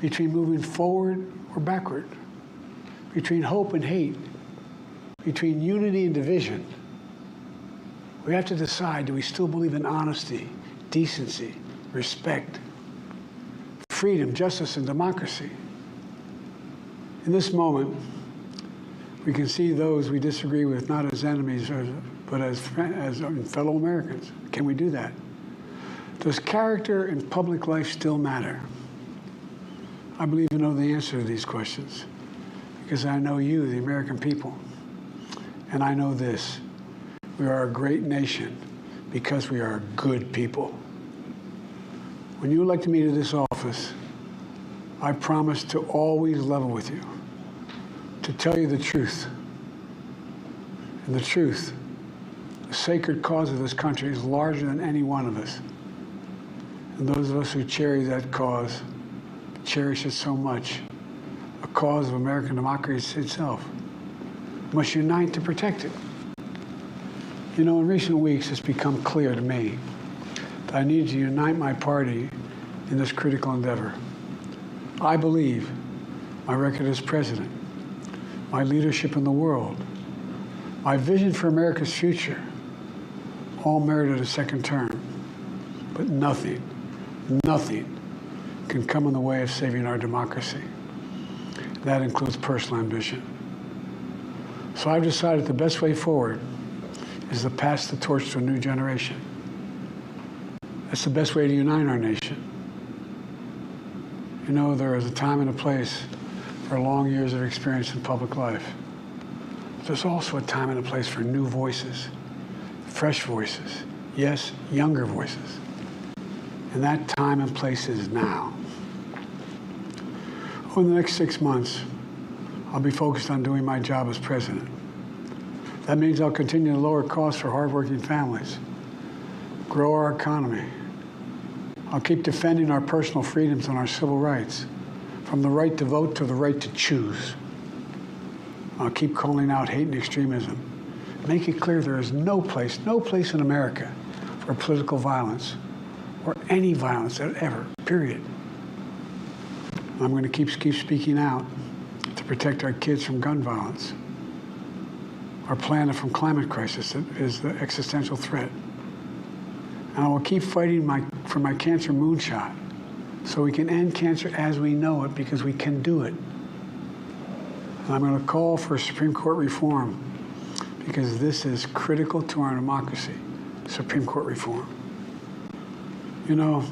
between moving forward or backward, between hope and hate, between unity and division. We have to decide, do we still believe in honesty, decency, respect, freedom, justice, and democracy? In this moment, we can see those we disagree with not as enemies, but as fellow Americans. Can we do that? Does character in public life still matter? I believe I know the answer to these questions because I know you, the American people. And I know this: we are a great nation because we are good people. When you elected me to this office, I promised to always level with you, to tell you the truth. And the truth, the sacred cause of this country, is larger than any one of us. And those of us who cherish that cause, cherish it so much, a cause of American democracy itself, must unite to protect it. You know, in recent weeks, it's become clear to me that I need to unite my party in this critical endeavor. I believe my record as president, my leadership in the world, my vision for America's future, all merited a second term. But nothing can come in the way of saving our democracy. That includes personal ambition. So I've decided the best way forward is to pass the torch to a new generation. That's the best way to unite our nation. You know, there is a time and a place for long years of experience in public life. But there's also a time and a place for new voices, fresh voices, yes, younger voices. And that time and place is now. Over the next 6 months, I'll be focused on doing my job as president. That means I'll continue to lower costs for hardworking families, grow our economy. I'll keep defending our personal freedoms and our civil rights, from the right to vote to the right to choose. I'll keep calling out hate and extremism, make it clear there is no place in America for political violence or any violence ever, period. I'm going to keep speaking out to protect our kids from gun violence, our planet from climate crisis that is the existential threat. And I will keep fighting for my cancer moonshot so we can end cancer as we know it, because we can do it. And I'm going to call for Supreme Court reform because this is critical to our democracy, Supreme Court reform. You know,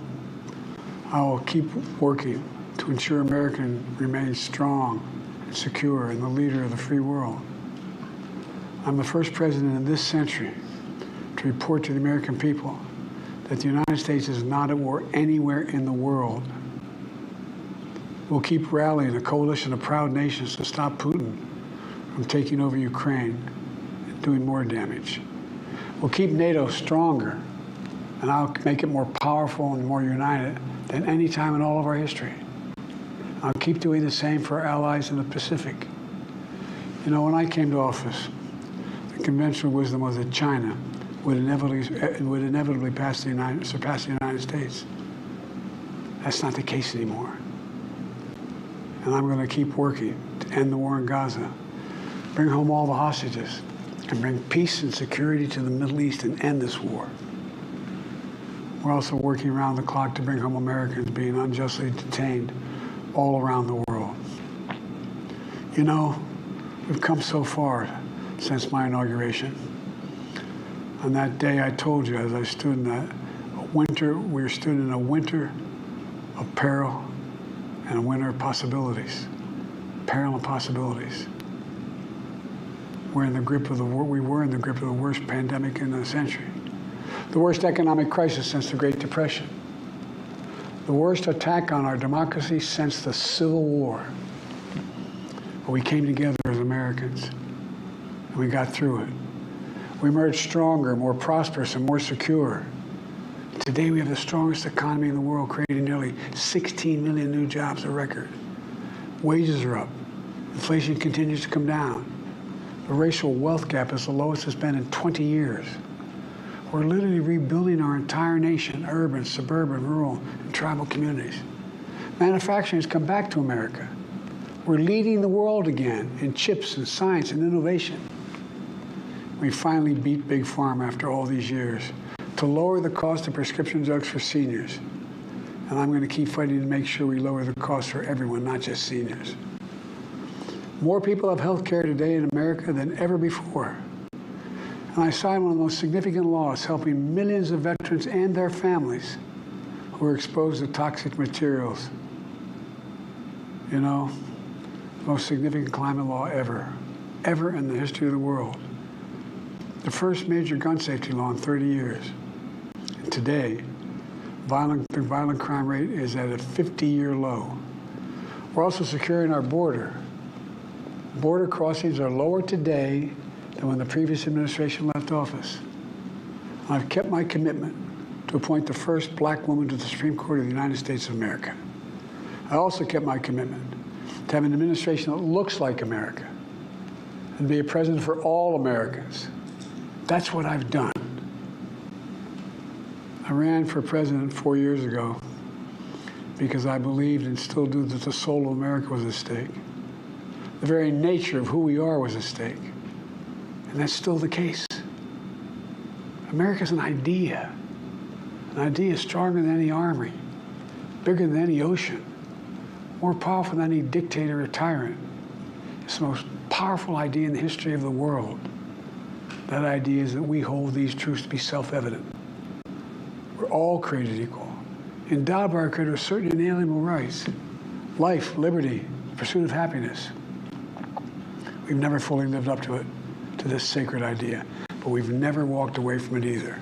I will keep working to ensure America remains strong and secure and the leader of the free world. I'm the first president in this century to report to the American people that the United States is not at war anywhere in the world. We'll keep rallying a coalition of proud nations to stop Putin from taking over Ukraine and doing more damage. We'll keep NATO stronger, and I'll make it more powerful and more united than any time in all of our history. I'll keep doing the same for our allies in the Pacific. You know, when I came to office, the conventional wisdom was that China would inevitably surpass the United States. That's not the case anymore. And I'm going to keep working to end the war in Gaza, bring home all the hostages, and bring peace and security to the Middle East and end this war. We're also working around the clock to bring home Americans being unjustly detained all around the world. You know, we've come so far since my inauguration. On that day, I told you, as I stood in we stood in a winter of peril and a winter of possibilities. Peril and possibilities. We were in the grip of the worst pandemic in a century. The worst economic crisis since the Great Depression. The worst attack on our democracy since the Civil War. But we came together as Americans, and we got through it. We emerged stronger, more prosperous, and more secure. Today, we have the strongest economy in the world, creating nearly 16 million new jobs, a record. Wages are up. Inflation continues to come down. The racial wealth gap is the lowest it's been in 20 years. We're literally rebuilding our entire nation, urban, suburban, rural, and tribal communities. Manufacturing has come back to America. We're leading the world again in chips and science and innovation. We finally beat Big Pharma after all these years to lower the cost of prescription drugs for seniors. And I'm going to keep fighting to make sure we lower the cost for everyone, not just seniors. More people have health care today in America than ever before. And I signed one of the most significant laws helping millions of veterans and their families who are exposed to toxic materials. You know, most significant climate law ever in the history of the world. The first major gun safety law in 30 years. And today, the violent crime rate is at a 50-year low. We're also securing our border. Border crossings are lower today than when the previous administration left office. I've kept my commitment to appoint the first black woman to the Supreme Court of the United States of America. I also kept my commitment to have an administration that looks like America and be a president for all Americans. That's what I've done. I ran for president 4 years ago because I believed and still do that the soul of America was at stake. The very nature of who we are was at stake. And that's still the case. America's an idea. An idea stronger than any army, bigger than any ocean, more powerful than any dictator or tyrant. It's the most powerful idea in the history of the world. That idea is that we hold these truths to be self-evident. We're all created equal, endowed by our Creator with certain inalienable rights: life, liberty, pursuit of happiness. We've never fully lived up to it, to this sacred idea, but we've never walked away from it either.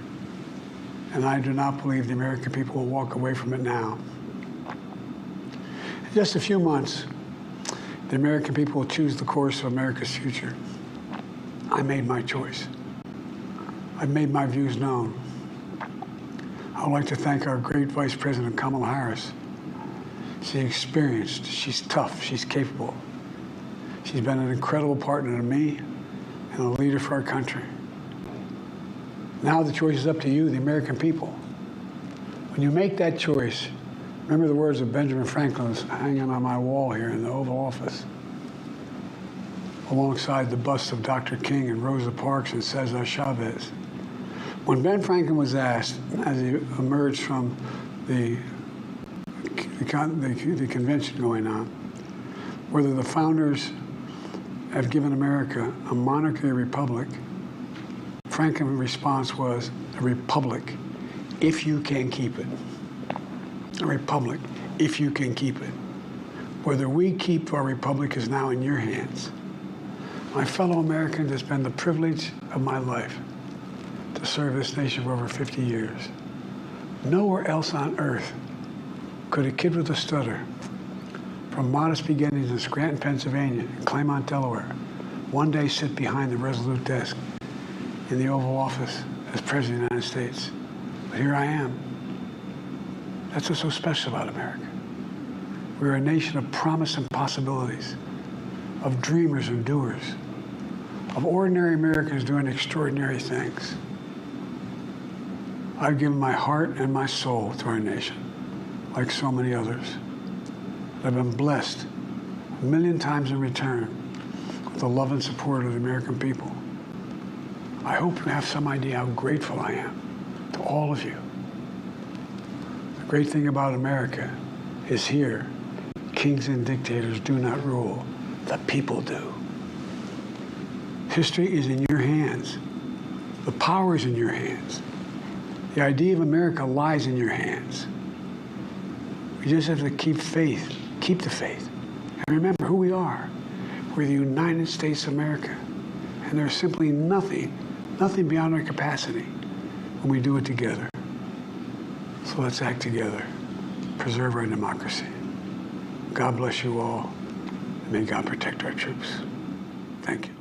And I do not believe the American people will walk away from it now. In just a few months, the American people will choose the course of America's future. I made my choice. I've made my views known. I would like to thank our great Vice President Kamala Harris. She's experienced, she's tough, she's capable. She's been an incredible partner to me and a leader for our country. Now the choice is up to you, the American people. When you make that choice, remember the words of Benjamin Franklin hanging on my wall here in the Oval Office, alongside the busts of Dr. King and Rosa Parks and Cesar Chavez. When Ben Franklin was asked, as he emerged from the convention going on, whether the founders have given America a monarchy or republic, Franklin's response was, a republic, if you can keep it. A republic, if you can keep it. Whether we keep our republic is now in your hands. My fellow Americans, it's been the privilege of my life to serve this nation for over 50 years. Nowhere else on earth could a kid with a stutter, from modest beginnings in Scranton, Pennsylvania, and Claymont, Delaware, one day sit behind the resolute desk in the Oval Office as President of the United States. But here I am. That's what's so special about America. We're a nation of promise and possibilities, of dreamers and doers, of ordinary Americans doing extraordinary things. I've given my heart and my soul to our nation, like so many others. I've been blessed a million times in return with the love and support of the American people. I hope you have some idea how grateful I am to all of you. The great thing about America is here, kings and dictators do not rule, the people do. History is in your hands. The power is in your hands. The idea of America lies in your hands. We just have to keep faith, keep the faith, and remember who we are. We're the United States of America, and there's simply nothing beyond our capacity when we do it together. So let's act together, preserve our democracy. God bless you all, and may God protect our troops. Thank you.